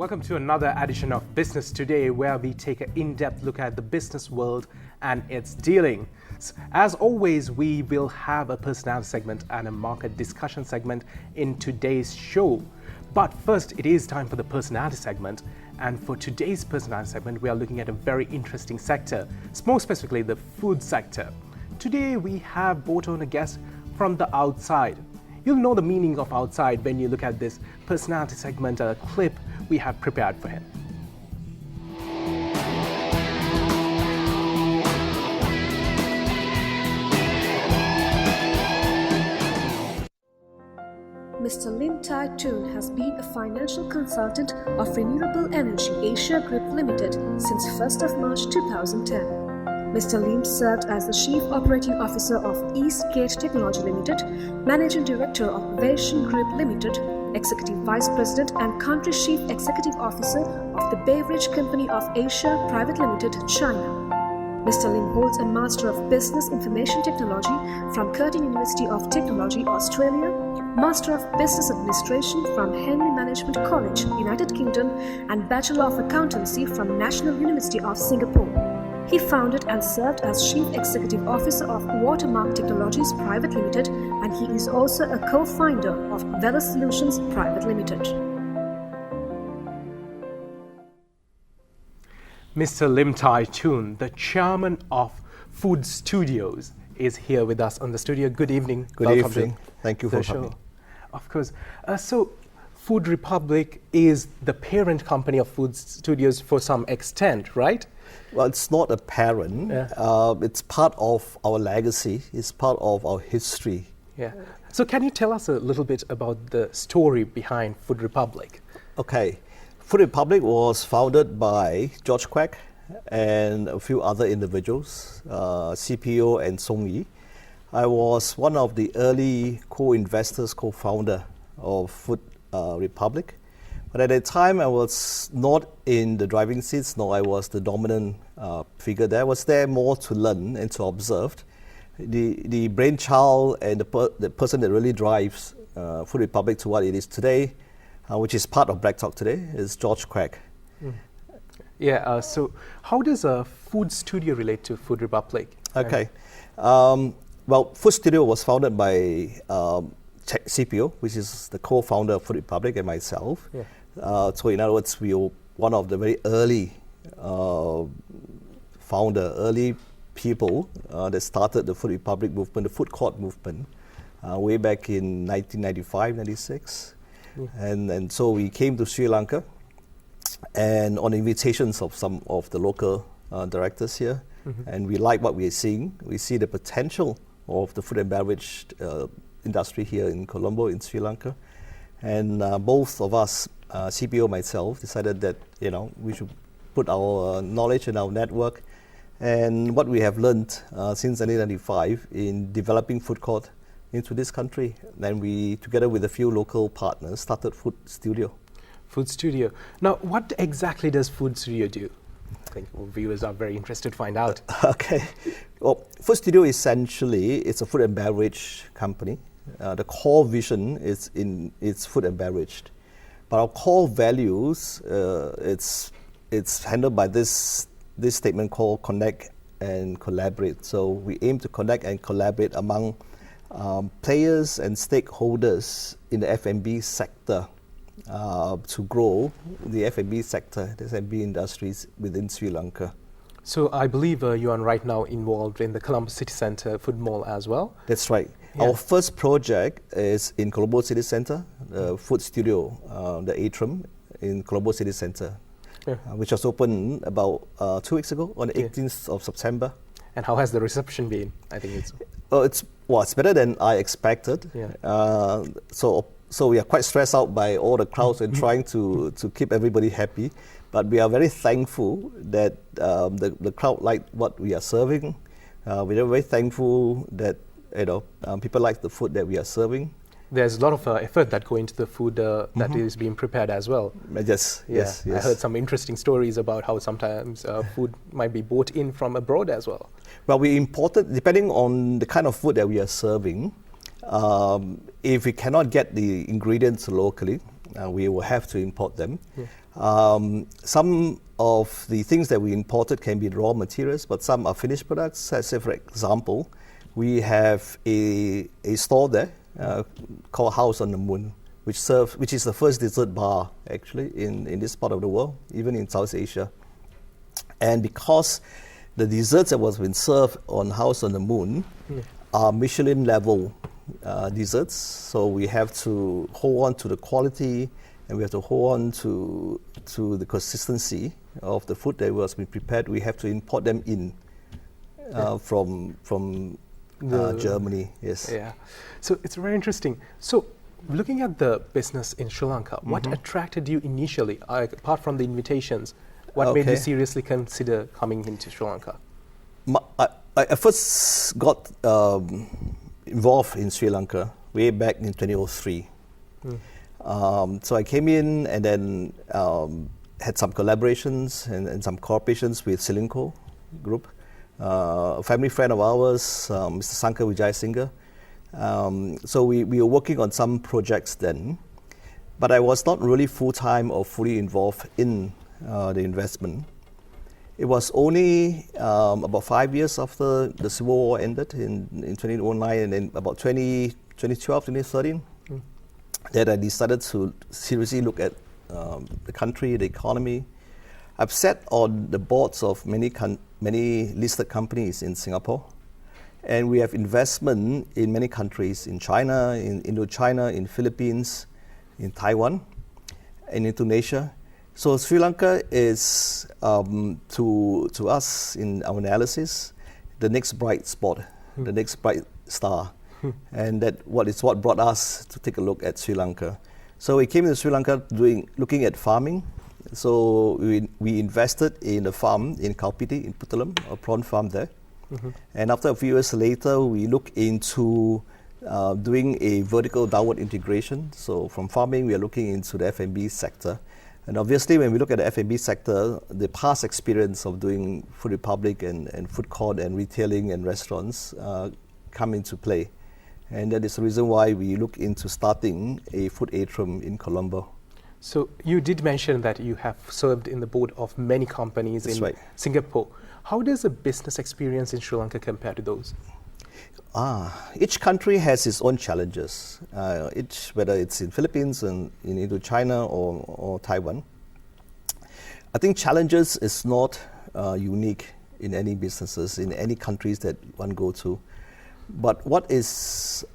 Welcome to another edition of Business Today, where we take an in-depth look at the business world and its dealings. As always, we will have a personality segment and a market discussion segment in today's show. But first, it is time for the personality segment. And for today's personality segment, we are looking at a very interesting sector, more specifically the food sector. Today, we have brought on a guest from the outside. You'll know the meaning of outside when you look at this personality segment clip we have prepared for him. Mr. Lim Tai Toon has been a financial consultant of Renewable Energy Asia Group Limited since 1st of March 2010. Mr. Lim served as the Chief Operating Officer of Eastgate Technology Limited, Managing Director of Vaishon Group Limited, Executive Vice President and Country Chief Executive Officer of the Beverage Company of Asia Private Limited, China. Mr. Lim holds a Master of Business Information Technology from Curtin University of Technology, Australia, Master of Business Administration from Henley Management College, United Kingdom, and Bachelor of Accountancy from National University of Singapore. He founded and served as Chief Executive Officer of Watermark Technologies Private Limited, and he is also a co-founder of Vela Solutions Private Limited. Mr. Lim Tai Toon, the chairman of Food Studios, is here with us on the studio. Good evening. Good evening. Thank you for coming. Of course. So, Food Republic is the parent company of Food Studios for some extent, right? Well, it's not a parent. Yeah. It's part of our legacy. It's part of our history. Yeah. So can you tell us a little bit about the story behind Food Republic? Okay. Food Republic was founded by George Quek and a few other individuals, CPO and Song Yi. I was one of the early co-investors, co-founder of Food Republic. But at that time, I was not in the driving seats, nor I was the dominant figure there. I was there more to learn and to observe. The brainchild and the person that really drives Food Republic to what it is today, which is part of Black Talk today, is George Quek. Mm. Yeah, so how does a Food Studio relate to Food Republic? Okay. Well, Food Studio was founded by CPO, which is the co-founder of Food Republic, and myself. Yeah. So in other words, we were one of the very early early people that started the Food Republic movement, the food court movement, way back in 1995, 96. And so we came to Sri Lanka, and on invitations of some of the local directors here, and we like what we are seeing. We see the potential of the food and beverage industry here in Colombo, in Sri Lanka. And both of us, CPO myself, decided that we should put our knowledge and our network and what we have learned since 1995 in developing food court into this country. And we, together with a few local partners, started Food Studio. Food Studio. Now, what exactly does Food Studio do? I think viewers are very interested to find out. Okay. Well, Food Studio essentially, it's a food and beverage company. The core vision is it's food and beverage. But our core values, it's handled by this statement called connect and collaborate. So we aim to connect and collaborate among players and stakeholders in the F&B sector to grow the F&B sector, the F&B industries within Sri Lanka. So I believe you are right now involved in the Colombo City Centre Food Mall as well? That's right. Yeah. Our first project is in Colombo City Centre, the Food Studio, the atrium in Colombo City Centre, which was opened about 2 weeks ago on the 18th of September. And how has the reception been? I think it's better than I expected. Yeah. So we are quite stressed out by all the crowds and trying to keep everybody happy. But we are very thankful that the crowd liked what we are serving. We are very thankful that people like the food that we are serving. There's a lot of effort that go into the food that is being prepared as well. Yes. I heard some interesting stories about how sometimes food might be brought in from abroad as well. Well, we imported, depending on the kind of food that we are serving, if we cannot get the ingredients locally, we will have to import them. Yeah. Some of the things that we imported can be raw materials, but some are finished products. Say, for example, we have a store there called House on the Moon, which is the first dessert bar actually in this part of the world, even in South Asia. And because the desserts that was been served on House on the Moon are Michelin level desserts, so we have to hold on to the quality, and we have to hold on to the consistency of the food that was being prepared. We have to import them in from Germany. Yes. Yeah. So it's very interesting. So looking at the business in Sri Lanka, what attracted you initially, apart from the invitations? What made you seriously consider coming into Sri Lanka? I first got involved in Sri Lanka way back in 2003. So I came in and then had some collaborations and some cooperations with Silinko Group. A family friend of ours, Mr. Sankar Vijayasinghe. So we were working on some projects then, but I was not really full-time or fully involved in the investment. It was only about 5 years after the Civil War ended in 2009, and then about 2012, 2013, that I decided to seriously look at the country, the economy. I've sat on the boards of many listed companies in Singapore, and we have investment in many countries, in China, in Indochina, in Philippines, in Taiwan, in Indonesia. So Sri Lanka is, to us in our analysis, the next bright spot, the next bright star. And that what brought us to take a look at Sri Lanka. So we came to Sri Lanka looking at farming. So we invested in a farm in Kaupiti, in Puttalam, a prawn farm there. And after a few years later, we looked into doing a vertical downward integration. So from farming, we are looking into the F&B sector. And obviously, when we look at the F&B sector, the past experience of doing Food Republic and food court and retailing and restaurants come into play. And that is the reason why we look into starting a food atrium in Colombo. So you did mention that you have served in the board of many companies in Singapore. How does a business experience in Sri Lanka compare to those? Each country has its own challenges, whether it's in Philippines and in Indochina or Taiwan. I think challenges is not unique in any businesses, in any countries that one go to. But what is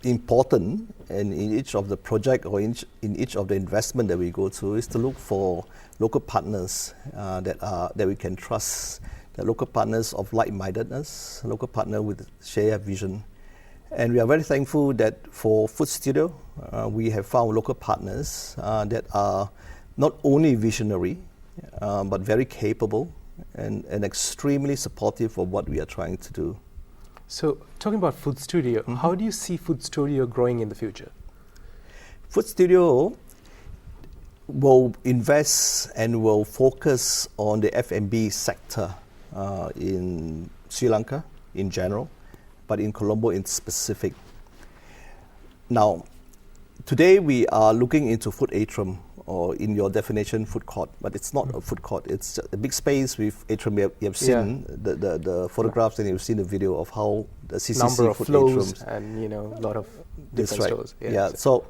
important in each of the project or in each of the investment that we go to is to look for local partners that we can trust, the local partners of like-mindedness, local partner with shared vision. And we are very thankful that for Food Studio, we have found local partners that are not only visionary, but very capable and extremely supportive of what we are trying to do. So, talking about Food Studio, how do you see Food Studio growing in the future? Food Studio will invest and will focus on the F&B sector in Sri Lanka in general, but in Colombo in specific. Now, today we are looking into food atrium, or in your definition, food court, but it's not a food court. It's a big space with atrium. You have seen the photographs and you've seen the video of how the CCC number of food flows atriums. And a lot of different stores.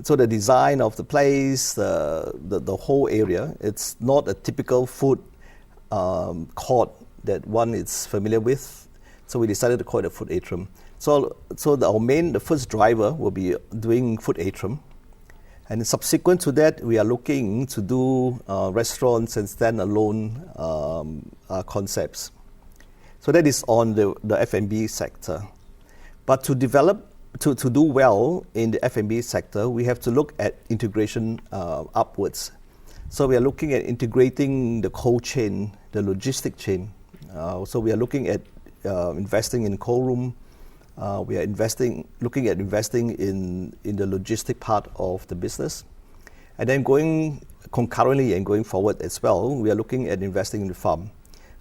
So the design of the place, the whole area, it's not a typical food court that one is familiar with. So we decided to call it a food atrium. So the first driver will be doing food atrium. And subsequent to that, we are looking to do restaurants and standalone concepts. So that is on the F&B sector. But to develop, to do well in the F&B sector, we have to look at integration upwards. So we are looking at integrating the cold chain, the logistic chain. So we are looking at investing in cold room. We are looking at investing in the logistic part of the business. And then going concurrently and going forward as well, we are looking at investing in the farm.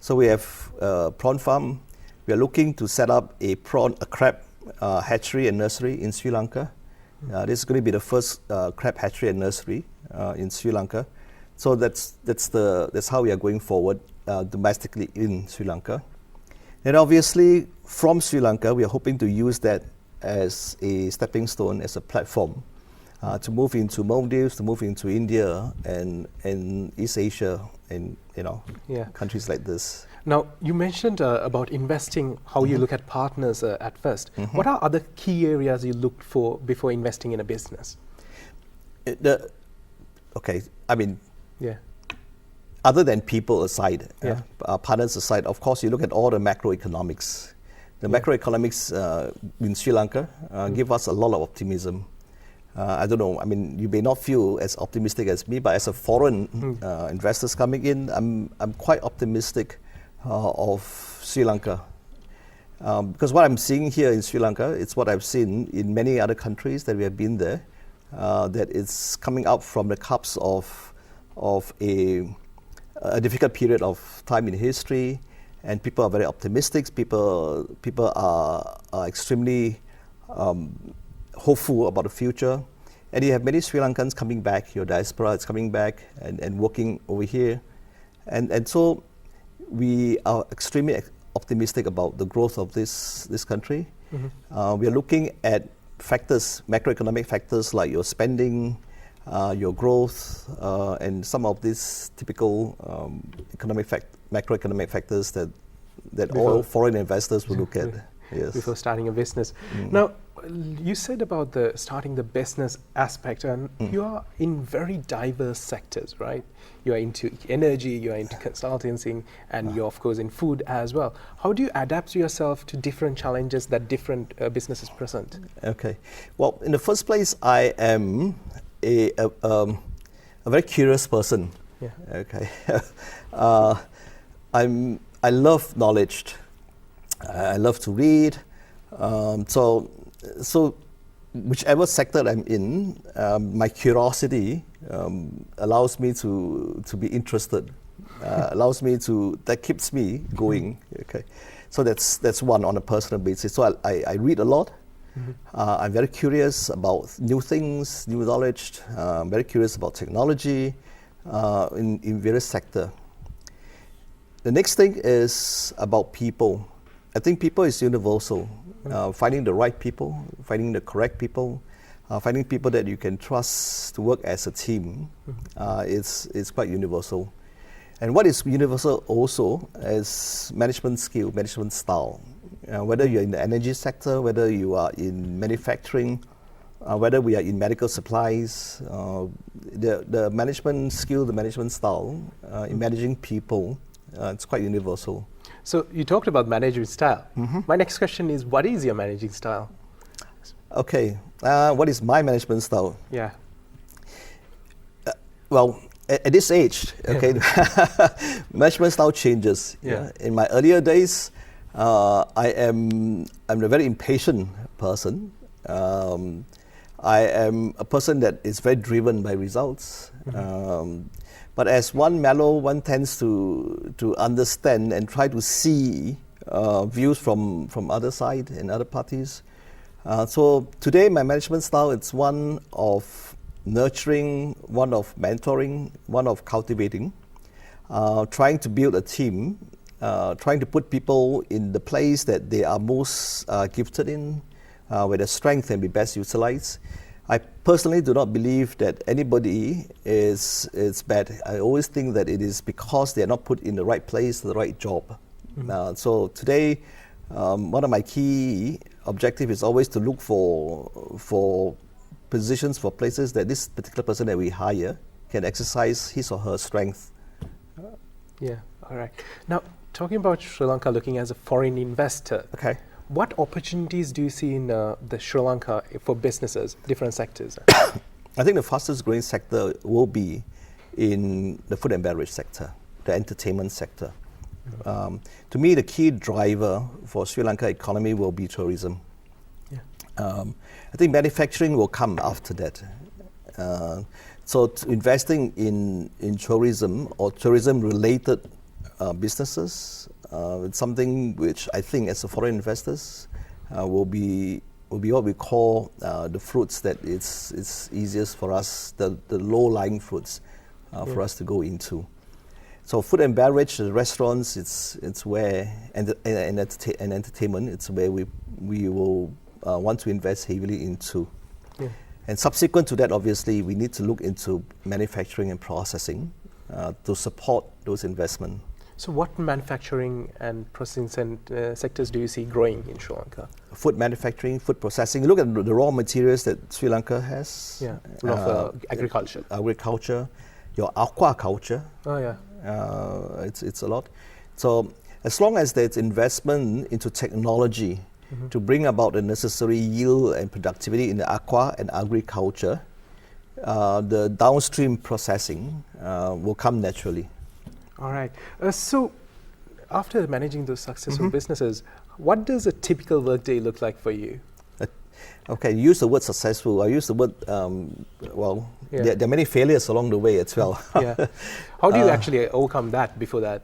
So we have a prawn farm. We are looking to set up a crab hatchery and nursery in Sri Lanka. This is going to be the first crab hatchery and nursery in Sri Lanka. So that's how we are going forward domestically in Sri Lanka. And obviously, from Sri Lanka, we are hoping to use that as a stepping stone, as a platform to move into Maldives, to move into India and East Asia, and countries like this. Now, you mentioned about investing, how you look at partners at first. What are other key areas you look for before investing in a business? Other than people aside, partners aside, of course, you look at all the macroeconomics. The macroeconomics in Sri Lanka give us a lot of optimism. I don't know, you may not feel as optimistic as me, but as a foreign investors coming in, I'm quite optimistic of Sri Lanka. Because what I'm seeing here in Sri Lanka, it's what I've seen in many other countries that we have been there, that it's coming out from the cups of a difficult period of time in history, and people are very optimistic. People are extremely hopeful about the future, and you have many Sri Lankans coming back. Your diaspora is coming back and working over here, and so we are extremely optimistic about the growth of this country. We are looking at factors, macroeconomic factors like your spending, your growth, and some of these typical macroeconomic factors that all foreign investors will look at. Yes. Before starting a business. Now, you said about starting the business aspect, and you are in very diverse sectors, right? You are into energy, you are into consultancy, and you're of course in food as well. How do you adapt yourself to different challenges that different businesses present? Okay. Well, in the first place, I am a very curious person. Yeah. Okay. I love knowledge. I love to read. So whichever sector I'm in, my curiosity allows me to be interested. That keeps me going. Okay. So that's one on a personal basis. So I read a lot. I'm very curious about new things, new knowledge. I'm very curious about technology in various sectors. The next thing is about people. I think people is universal. Finding the right people, finding the correct people, finding people that you can trust to work as a team is quite universal. And what is universal also is management skill, management style. Whether you're in the energy sector, whether you are in manufacturing, whether we are in medical supplies, the management skill, the management style in managing people, it's quite universal. So you talked about management style. My next question is, what is your managing style? Okay, what is my management style? Yeah. Well, at this age, okay, management style changes. Yeah. In my earlier days, I'm a very impatient person. I am a person that is very driven by results. But as one mellow, one tends to understand and try to see views from other side and other parties. So today, my management style, it's one of nurturing, one of mentoring, one of cultivating, trying to build a team, trying to put people in the place that they are most gifted in, where their strength can be best utilized. I personally do not believe that anybody is bad. I always think that it is because they are not put in the right place, the right job. So today, one of my key objectives is always to look for positions, for places that this particular person that we hire can exercise his or her strength. Yeah, all right. Now, talking about Sri Lanka looking as a foreign investor, okay. What opportunities do you see in the Sri Lanka for businesses, different sectors? I think the fastest growing sector will be in the food and beverage sector, the entertainment sector. To me, the key driver for Sri Lanka economy will be tourism. Yeah. I think manufacturing will come after that. So investing in tourism or tourism-related businesses, it's something which I think as a foreign investors will be will be what we call the fruits that it's easiest for us, the low-lying fruits for us to go into. So food and beverage, the restaurants, it's where, and entertainment, it's where we will want to invest heavily into. Yeah. And subsequent to that, obviously, we need to look into manufacturing and processing to support those investments. So what manufacturing and processing sectors do you see growing in Sri Lanka? Food manufacturing, food processing. Look at the raw materials that Sri Lanka has. Yeah, a lot of agriculture. Agriculture, your aquaculture. Oh yeah. It's a lot. So as long as there's investment into technology to bring about the necessary yield and productivity in the aqua and agriculture, the downstream processing will come naturally. All right. So after managing those successful businesses, what does a typical workday look like for you? Okay, you use the word successful. I use the word, there are many failures along the way as well. Yeah. How do you actually overcome that before that?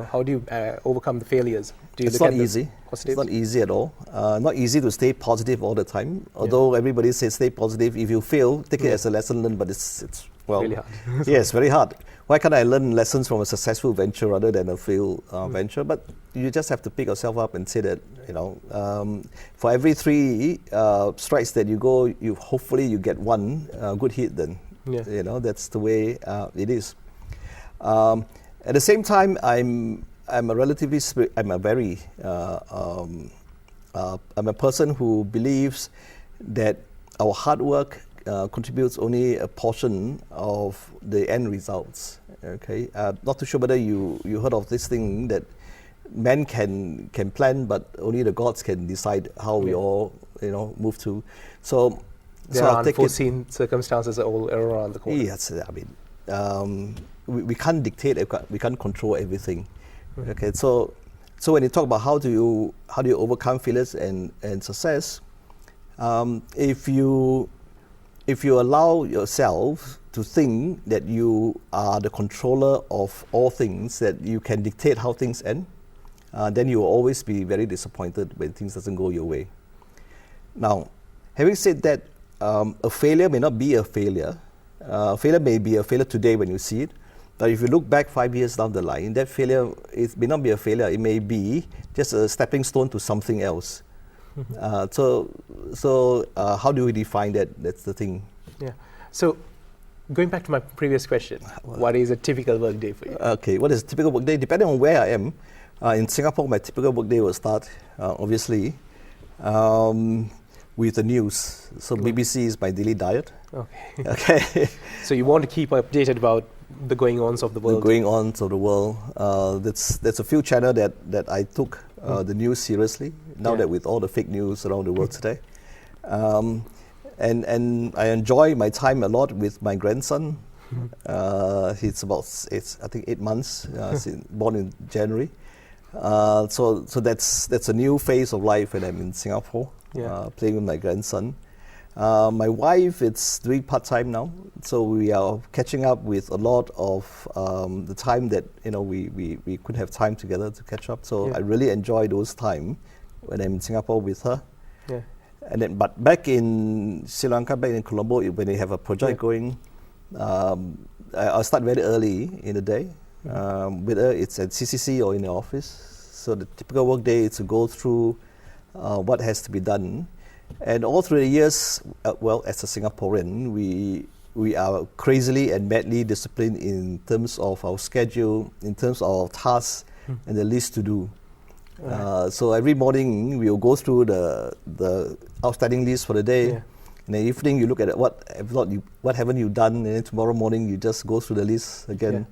How do you overcome the failures? Do you it's not easy. It's not easy at all. Not easy to stay positive all the time. Although everybody says stay positive. If you fail, take it as a lesson learned, but it's really hard. Yes, very hard. Why can't I learn lessons from a successful venture rather than a failed venture? But you just have to pick yourself up and say that, for every 3 strikes that you go, hopefully you get one good hit then. Yeah. That's the way it is. At the same time, I'm a person who believes that our hard work contributes only a portion of the end results. Okay, not too sure whether you heard of this thing that men can plan, but only the gods can decide how we all move to. So there are unforeseen circumstances all around the corner. Yes, I mean we can't dictate, we can't control everything. Okay, so when you talk about how do you overcome failures and success, if you allow yourself to think that you are the controller of all things, that you can dictate how things end, then you will always be very disappointed when things doesn't go your way. Now, having said that, a failure may not be a failure. Failure may be a failure today when you see it, but if you look back 5 years down the line, that failure, it may not be a failure, it may be just a stepping stone to something else. So how do we define that? That's the thing. Yeah. So going back to my previous question, what is a typical work day for you? Okay, what is a typical work day? Depending on where I am. In Singapore, my typical work day will start, obviously, with the news. So BBC is my daily diet. Okay. So you want to keep updated about the going-ons of the world? The going-ons of the world. There's a few channels that I took the news seriously, now that with all the fake news around the world today. And I enjoy my time a lot with my grandson. He's I think 8 months, born in January. So that's a new phase of life when I'm in Singapore, playing with my grandson. My wife, it's doing part-time now, so we are catching up with a lot of the time that we could have time together to catch up. So I really enjoy those time when I'm in Singapore with her. Yeah. And then, but back in Sri Lanka, back in Colombo, when they have a project going, I'll start very early in the day. Whether it's at CCC or in the office. So the typical work day is to go through what has to be done. And all through the years, as a Singaporean, we are crazily and madly disciplined in terms of our schedule, in terms of our tasks and the list to do. So every morning we will go through the outstanding list for the day. In the evening you look at what haven't you done, and then tomorrow morning you just go through the list again.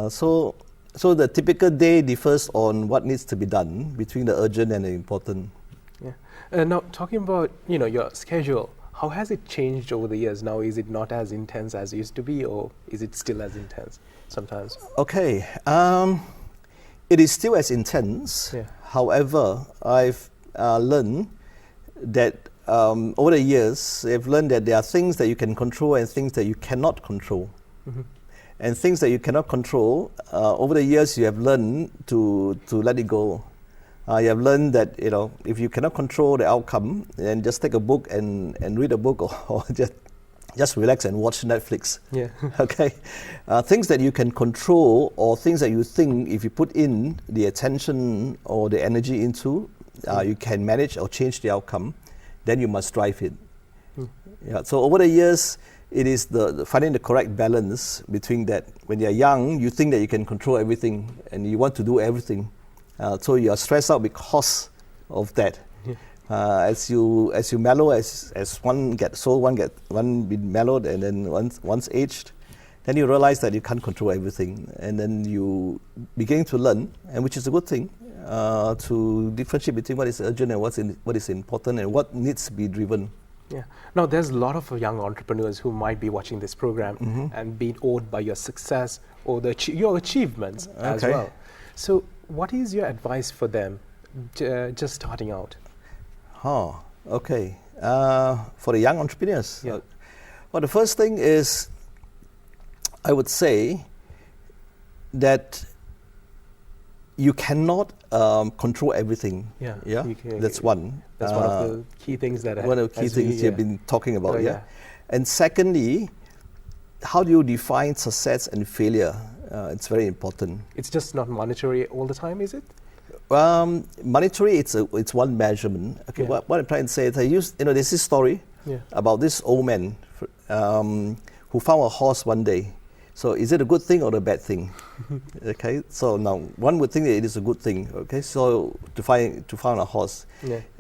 So the typical day differs on what needs to be done between the urgent and the important. Now talking about your schedule, how has it changed over the years? Now is it not as intense as it used to be, or is it still as intense sometimes? Okay, it is still as intense. However, I've learned that over the years, I've learned that there are things that you can control and things that you cannot control. And things that you cannot control, over the years you have learned to let it go. You have learned that, if you cannot control the outcome, then just take a book and read a book, or just relax and watch Netflix. Yeah. Okay. Things that you can control, or things that you think if you put in the attention or the energy into, you can manage or change the outcome, then you must drive it. Yeah. So over the years, it is the finding the correct balance between that. When you're young, you think that you can control everything and you want to do everything. So you are stressed out because of that. As you mellow, as one be mellowed, and then once aged, then you realize that you can't control everything, and then you begin to learn, and which is a good thing, to differentiate between what is urgent and what is important and what needs to be driven. Yeah. Now, there's a lot of young entrepreneurs who might be watching this program and being awed by your success or your achievements as well. So, what is your advice for them just starting out? Okay. For the young entrepreneurs, well, the first thing is, I would say that you cannot control everything. Yeah. That's one. That's one of the key things that one of the key things you've been talking about. And secondly, how do you define success and failure? It's very important. It's just not monetary all the time, is it? Monetary, it's one measurement. Okay. What I'm trying to say is, there's this story about this old man who found a horse one day. So is it a good thing or a bad thing? Okay. So now one would think that it is a good thing. Okay. So to find a horse,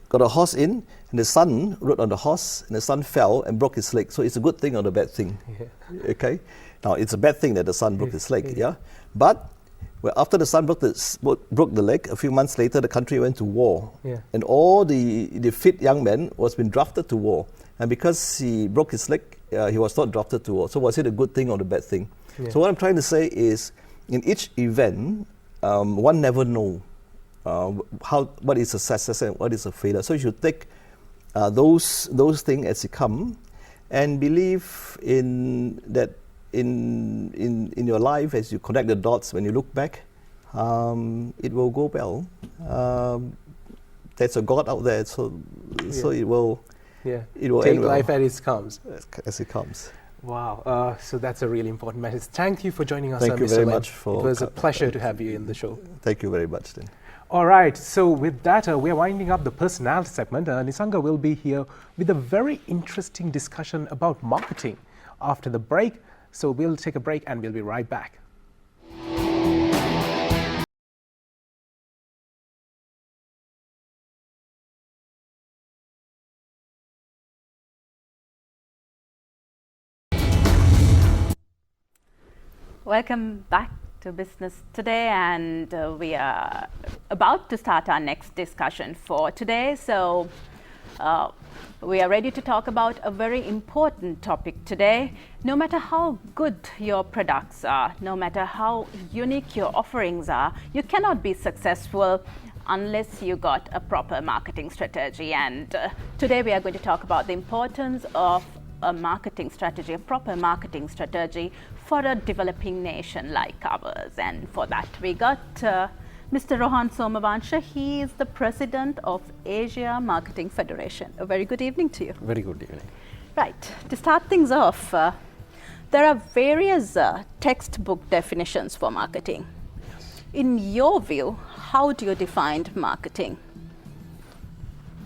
got a horse in, and the son rode on the horse, and the son fell and broke his leg. So it's a good thing or a bad thing? Okay. Now it's a bad thing that the son broke his leg. But after the son broke the leg, a few months later the country went to war, and all the fit young men was been drafted to war, and because he broke his leg, he was not drafted to war. So was it a good thing or a bad thing? So what I'm trying to say is, in each event, one never know what is a success and what is a failure. So you should take those things as they come, and believe in that. In your life, as you connect the dots, when you look back, it will go well. There's a God out there, so it will. It will take end life well. as it comes. Wow. So that's a really important message. Thank you for joining us. Thank you Mr. very Lim. much for. It was a pleasure to have you in the show. Thank you very much, then. All right. So with that, we're winding up the personality segment. Nisanga will be here with a very interesting discussion about marketing after the break. So we'll take a break and we'll be right back. Welcome back to Business Today, and we are about to start our next discussion for today. So we are ready to talk about a very important topic today. No matter how good your products are, no matter how unique your offerings are, you cannot be successful unless you got a proper marketing strategy. And today we are going to talk about the importance of a marketing strategy, a proper marketing strategy for a developing nation like ours. And for that we got Mr. Rohan Somavansha. He is the president of Asia Marketing Federation. A very good evening to you. Very good evening. Right. To start things off, there are various textbook definitions for marketing. In your view, how do you define marketing?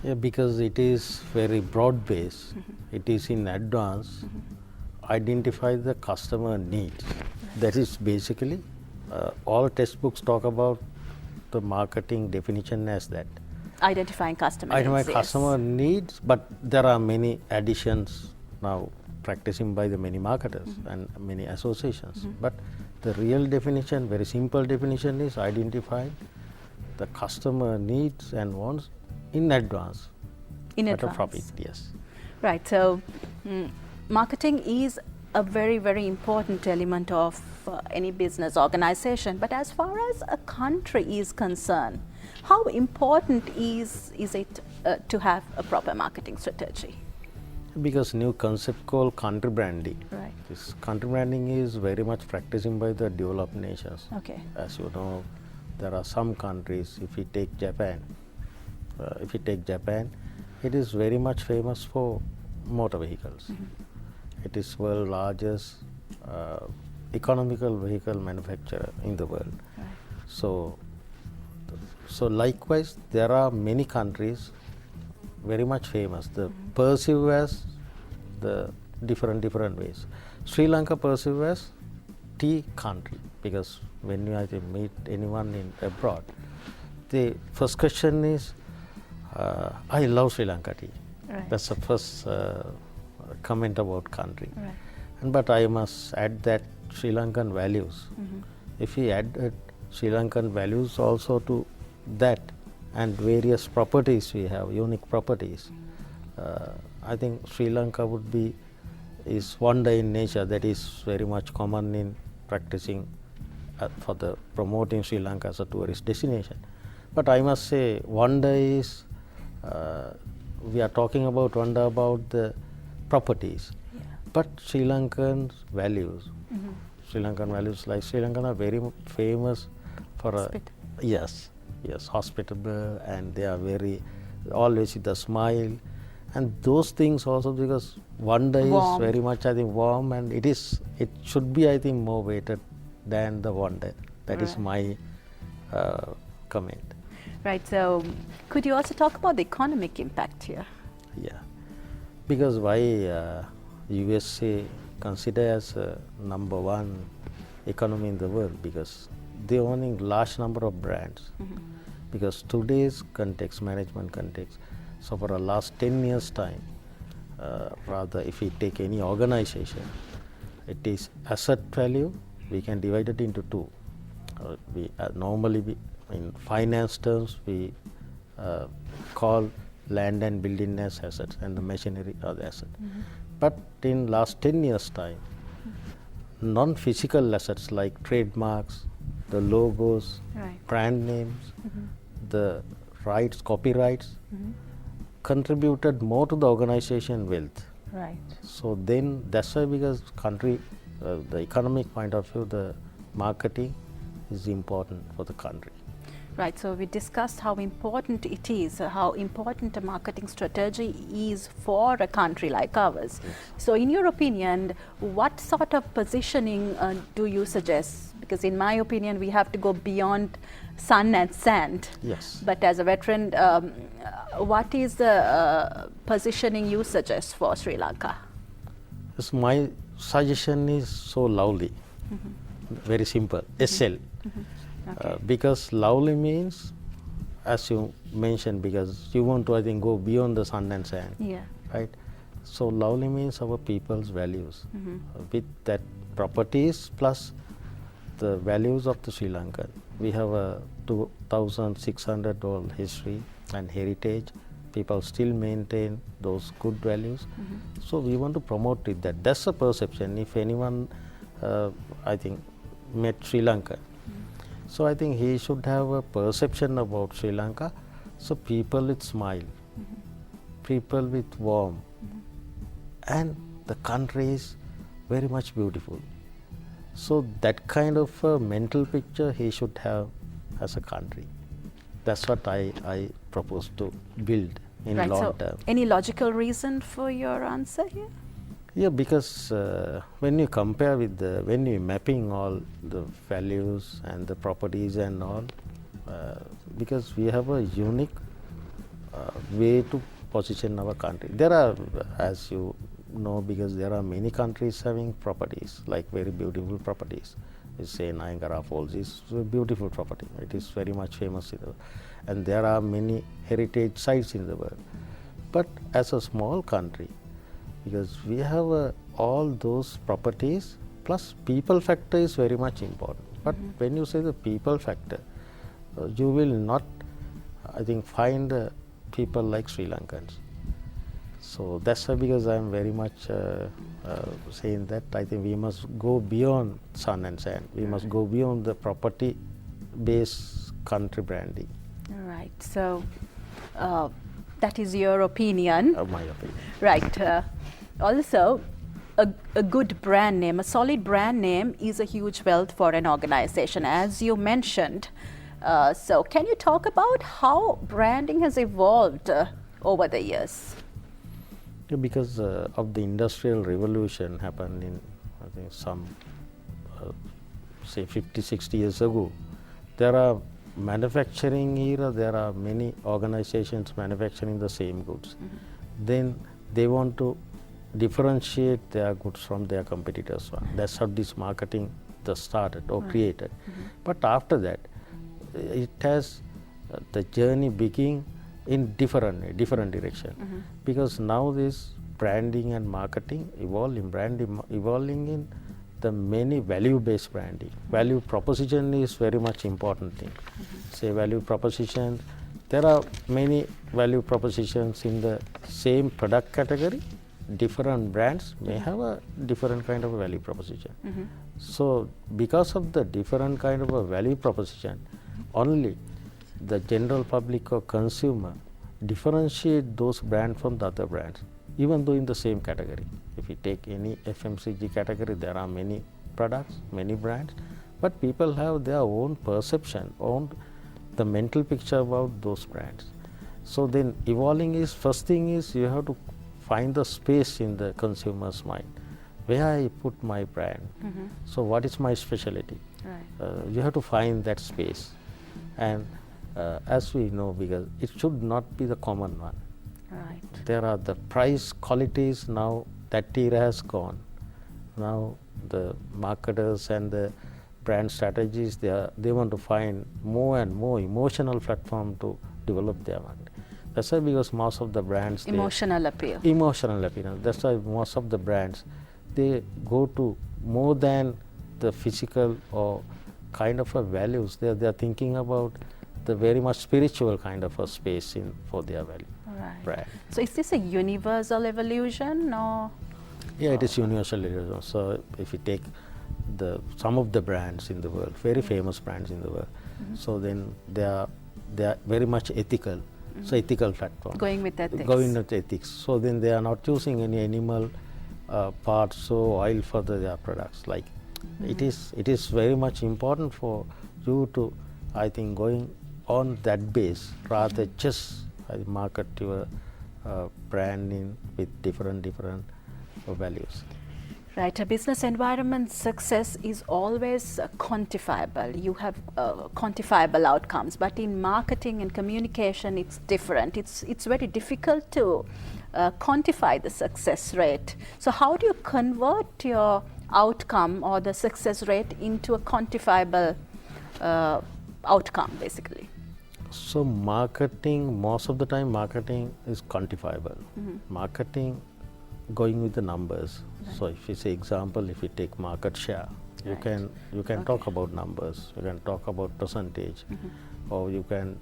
Yeah, because it is very broad based. It is in advance. Identify the customer needs. That is basically all textbooks talk about the marketing definition as that. Identifying customer needs. Identify customer needs, but there are many additions now practicing by the many marketers and many associations. But the real definition, very simple definition, is identify the customer needs and wants in advance. In at advance. a profit, yes. Right. So marketing is a very, very important element of any business organization. But as far as a country is concerned, how important is it to have a proper marketing strategy? Because new concept called country branding. Right. This country branding is very much practicing by the developed nations. Okay. As you know, there are some countries, if you take Japan, it is very much famous for motor vehicles. It is world largest economical vehicle manufacturer in the world. Right. So likewise, there are many countries very much famous. They perceive as the different ways. Sri Lanka perceive as tea country, because when you meet anyone in abroad, the first question is, I love Sri Lanka tea. Right. That's the first comment about country. Right. But I must add that Sri Lankan values. If we add Sri Lankan values also to that, and various properties we have, unique properties, I think Sri Lanka is wonder in nature, that is very much common in practicing for the promoting Sri Lanka as a tourist destination. But I must say, wonder is, we are talking about wonder about the properties, but Sri Lankan values, Sri Lankan values, like Sri Lankan are very famous for yes, hospitable, and they are very always with a smile, and those things also, because wonder is very much, I think, warm, and it should be, I think, more weighted than the wonder. That is my comment. Right. So, could you also talk about the economic impact here? Yeah, because why USA considered as number one economy in the world, because they owning large number of brands. Because today's context, management context, so for the last 10 years time, rather if we take any organization, it is asset value, we can divide it into two. We normally, in finance terms, we call land and building as assets, and the machinery are the asset. But in last 10 years time, non-physical assets like trademarks, the logos, brand names, the rights, copyrights, contributed more to the organization wealth. Right. So then that's why, because country, the economic point of view, the marketing is important for the country. Right. So we discussed how important it is, how important a marketing strategy is for a country like ours. Yes. So in your opinion, what sort of positioning do you suggest? Because in my opinion, we have to go beyond sun and sand. Yes. But as a veteran, what is the positioning you suggest for Sri Lanka? Yes, my suggestion is so lovely, very simple, SL. Because lovely means, as you mentioned, because you want to, I think, go beyond the sun and sand. Yeah. Right? So lovely means our people's values. With that properties plus the values of the Sri Lankan. We have a 2,600-old history and heritage. People still maintain those good values. So we want to promote it. That's a perception. If anyone, I think, met Sri Lanka, so I think he should have a perception about Sri Lanka. So people with smile, people with warm, and the country is very much beautiful. So that kind of a mental picture he should have as a country. That's what I propose to build in long term. Any logical reason for your answer here? Yeah, because when you compare with when you mapping all the values and the properties and all, because we have a unique way to position our country. There are, as you know, because there are many countries having properties, like very beautiful properties. We say Niagara Falls is a beautiful property. It is very much famous in the world. And there are many heritage sites in the world. But as a small country, because we have all those properties, plus people factor is very much important. But when you say the people factor, you will not, I think, find people like Sri Lankans. So that's why, because I am very much saying that I think we must go beyond sun and sand. We must go beyond the property-based country branding. All right. So that is your opinion. My opinion. Right. Also, a good brand name, a solid brand name is a huge wealth for an organization. As you mentioned, So can you talk about how branding has evolved over the years? Yeah, because of the industrial revolution happened in, I think, some say 50, 60 years ago. There are manufacturing era, there are many organizations manufacturing the same goods. Then they want to differentiate their goods from their competitors. That's how this marketing just started or created. But after that, it has the journey begin in different direction, because now this branding and marketing evolving in the many value-based branding. Value proposition is very much important thing. Say value proposition, there are many value propositions in the same product category. Different brands may have a different kind of a value proposition. So because of the different kind of a value proposition, only the general public or consumer differentiate those brands from the other brands, even though in the same category. If you take any FMCG category, there are many products, many brands, but people have their own perception, own the mental picture about those brands. So then evolving is, first thing is you have to find the space in the consumer's mind, where I put my brand. So what is my specialty? You have to find that space. And as we know, because it should not be the common one. There are the price qualities now, that era has gone. Now the marketers and the brand strategies, they want to find more and more emotional platform to develop their market. That's why, because most of the brands, Emotional appeal. That's why most of the brands, they go to more than the physical or kind of a values. They are thinking about the very much spiritual kind of a space for their value. Brand. So is this a universal evolution, or? Yeah, it is universal evolution. So if you take some of the brands in the world, very famous brands in the world, so then they are very much ethical. So ethical platform. Going with ethics. Going with ethics. So then they are not using any animal parts or oil for their products. Like it is very much important for you to, I think, going on that base rather than just market your brand with different values. Right, a business environment success is always quantifiable. You have quantifiable outcomes, but in marketing and communication, it's different. It's very difficult to quantify the success rate. So how do you convert your outcome or the success rate into a quantifiable outcome, basically? So marketing, most of the time marketing is quantifiable. Marketing going with the numbers. So if you say example, if you take market share, you can talk about numbers, you can talk about percentage, or you can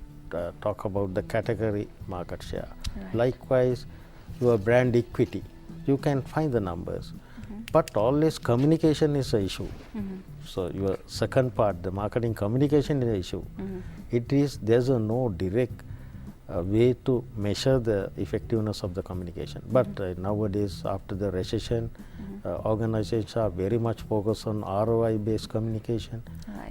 talk about the category market share. Likewise, your brand equity, you can find the numbers, but always communication is an issue. So your second part, the marketing communication is an issue. There's no direct way to measure the effectiveness of the communication. But nowadays, after the recession, organizations are very much focused on ROI based communication.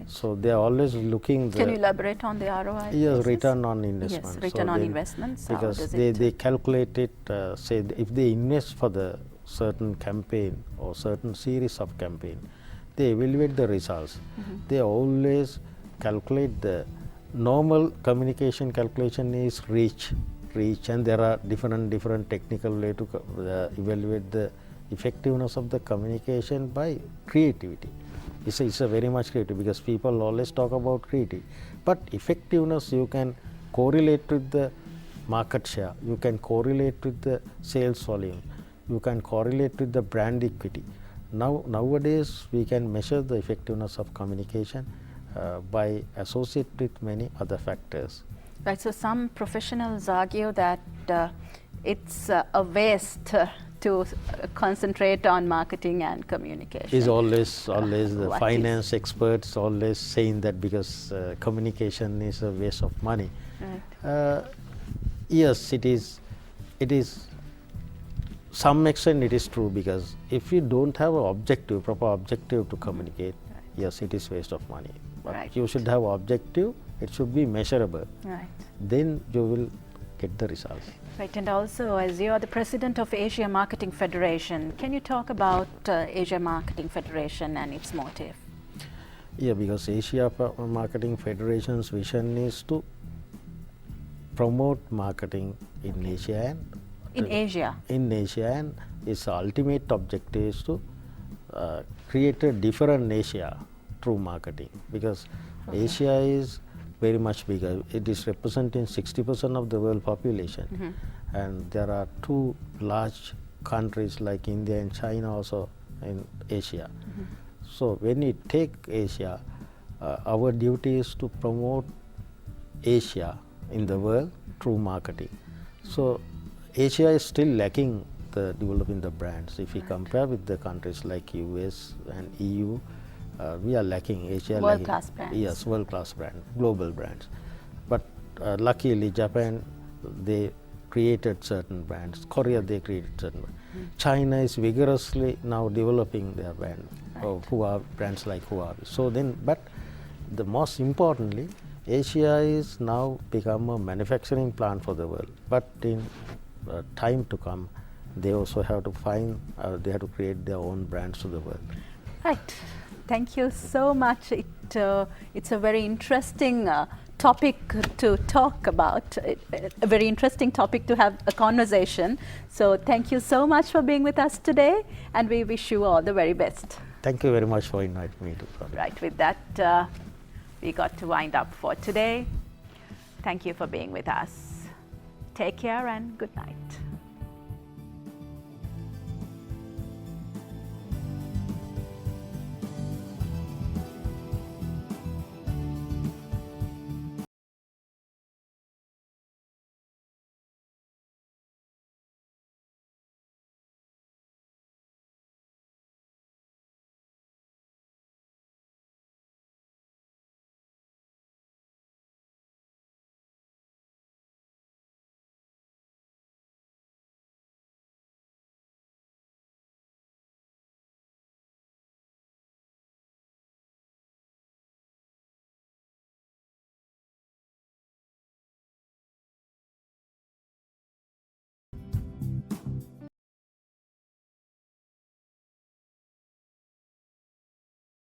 So they are always looking. Can you elaborate on the ROI? Yes, return on investment. Yes, return on investments. Because they calculate it, say if they invest for the certain campaign or certain series of campaign, they evaluate the results. They always calculate the normal communication calculation is reach, and there are different technical way to evaluate the effectiveness of the communication by creativity. It's a very much creative, because people always talk about creativity, but effectiveness you can correlate with the market share, you can correlate with the sales volume, you can correlate with the brand equity. Nowadays we can measure the effectiveness of communication by associate with many other factors. Right, so some professionals argue that it's a waste to concentrate on marketing and communication. Is always the finance experts always saying that, because communication is a waste of money. Yes, it is. Some extent it is true, because if you don't have a proper objective to communicate, yes, it is waste of money. But you should have objective, It should be measurable. Right. Then you will get the results. Right, and also as you are the president of Asia Marketing Federation, can you talk about Asia Marketing Federation and its motive? Yeah, because Asia Marketing Federation's vision is to promote marketing in Asia and In Asia? In Asia, and its ultimate objective is to create a different Asia through marketing, because Asia is very much bigger. It is representing 60% of the world population, and there are two large countries like India and China also in Asia. So when we take Asia, our duty is to promote Asia in the world through marketing. So Asia is still lacking the developing the brands. If we compare with the countries like US and EU, we are lacking. Asia World-class brands. Yes, world-class brand, global brands. But luckily, Japan, they created certain brands. Korea, they created certain brands. China is vigorously now developing their brand, brands like Huawei. So then, but the most importantly, Asia is now become a manufacturing plant for the world. But in time to come, they also have to find, they have to create their own brands to the world. Right. Thank you so much. It's a very interesting topic to talk about, a very interesting topic to have a conversation. So thank you so much for being with us today, and we wish you all the very best. Thank you very much for inviting me to come. Right, with that, we got to wind up for today. Thank you for being with us. Take care and good night.